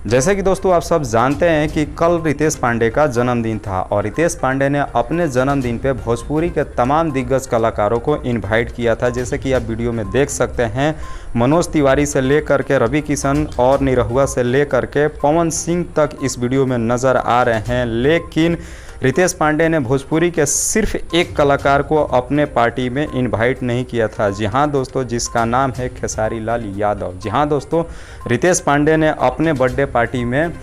जैसे कि दोस्तों आप सब जानते हैं कि कल रितेश पांडे का जन्मदिन था और रितेश पांडे ने अपने जन्मदिन पे भोजपुरी के तमाम दिग्गज कलाकारों को इनवाइट किया था। जैसे कि आप वीडियो में देख सकते हैं, मनोज तिवारी से लेकर के रवि किशन और निरहुआ से लेकर के पवन सिंह तक इस वीडियो में नज़र आ रहे हैं। लेकिन रितेश पांडे ने भोजपुरी के सिर्फ एक कलाकार को अपने पार्टी में इनवाइट नहीं किया था। जी हाँ दोस्तों, जिसका नाम है खेसारी लाल यादव। जी हाँ दोस्तों, रितेश पांडे ने अपने बर्थडे पार्टी में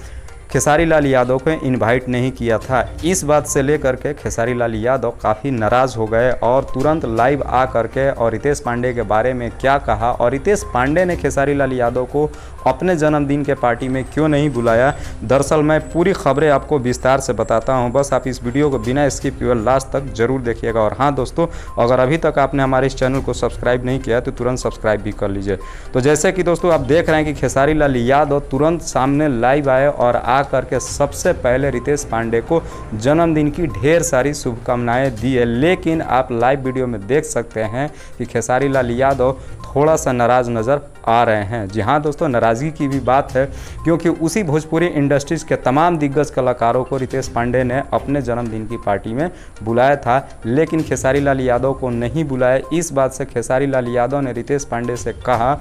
खेसारी लाल यादव को इनवाइट नहीं किया था। इस बात से लेकर के खेसारी लाल यादव काफ़ी नाराज़ हो गए और तुरंत लाइव आ करके और रितेश पांडे के बारे में क्या कहा और रितेश पांडे ने खेसारी लाल यादव को अपने जन्मदिन के पार्टी में क्यों नहीं बुलाया। दरअसल मैं पूरी खबरें आपको विस्तार से बताता हूं, बस आप इस वीडियो को बिना स्किप किए लास्ट तक जरूर देखिएगा। और हाँ दोस्तों, अगर अभी तक आपने हमारे इस चैनल को सब्सक्राइब नहीं किया तो तुरंत सब्सक्राइब भी कर लीजिए। तो जैसे कि दोस्तों आप देख रहे हैं कि खेसारी लाल यादव तुरंत सामने लाइव आए और करके सबसे पहले रितेश पांडे को जन्मदिन की ढेर सारी शुभकामनाएं दी है। लेकिन आप लाइव वीडियो में देख सकते हैं कि खेसारी लाल यादव थोड़ा सा नाराज़ नज़र आ रहे हैं। जी हाँ दोस्तों, नाराज़गी की भी बात है क्योंकि उसी भोजपुरी इंडस्ट्रीज़ के तमाम दिग्गज कलाकारों को रितेश पांडे ने अपने जन्मदिन की पार्टी में बुलाया था, लेकिन खेसारी लाल यादव को नहीं बुलाया। इस बात से खेसारी लाल यादव ने रितेश पांडे से कहा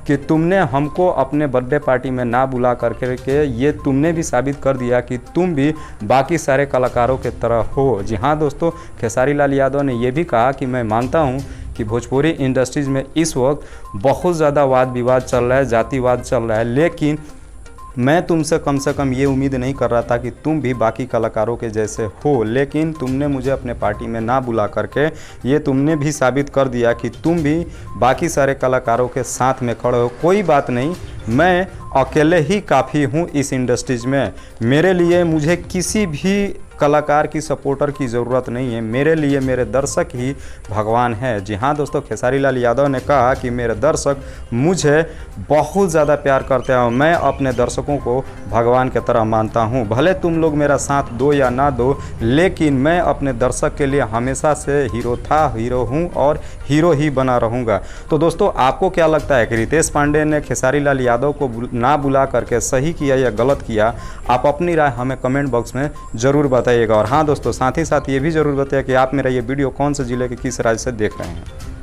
कि तुमने हमको अपने बर्थडे पार्टी में ना बुला करके ये तुमने भी साबित कर दिया कि तुम भी बाकी सारे कलाकारों के तरह हो। जी हाँ दोस्तों, खेसारी लाल यादव ने यह भी कहा कि मैं मानता हूँ कि भोजपुरी इंडस्ट्रीज़ में इस वक्त बहुत ज़्यादा वाद विवाद चल रहा है, जातिवाद चल रहा है, लेकिन मैं तुमसे कम से कम ये उम्मीद नहीं कर रहा था कि तुम भी बाकी कलाकारों के जैसे हो। लेकिन तुमने मुझे अपने पार्टी में ना बुला करके ये तुमने भी साबित कर दिया कि तुम भी बाकी सारे कलाकारों के साथ में खड़े हो। कोई बात नहीं, मैं अकेले ही काफ़ी हूँ इस इंडस्ट्रीज़ में। मेरे लिए मुझे किसी भी कलाकार की सपोर्टर की ज़रूरत नहीं है, मेरे लिए मेरे दर्शक ही भगवान है। जी हाँ दोस्तों, खेसारी लाल यादव ने कहा कि मेरे दर्शक मुझे बहुत ज़्यादा प्यार करते हैं, मैं अपने दर्शकों को भगवान की तरह मानता हूँ। भले तुम लोग मेरा साथ दो या ना दो, लेकिन मैं अपने दर्शक के लिए हमेशा से हीरो था, हीरो हूँ और हीरो ही बना रहूँगा। तो दोस्तों, आपको क्या लगता है कि रितेश पांडे ने खेसारी लाल यादव को ना बुला करके सही किया या गलत किया? आप अपनी राय हमें कमेंट बॉक्स में ज़रूर बताइएगा। और हाँ दोस्तों, साथ ही साथ ये भी ज़रूर बताइए कि आप मेरा ये वीडियो कौन से ज़िले के किस राज्य से देख रहे हैं।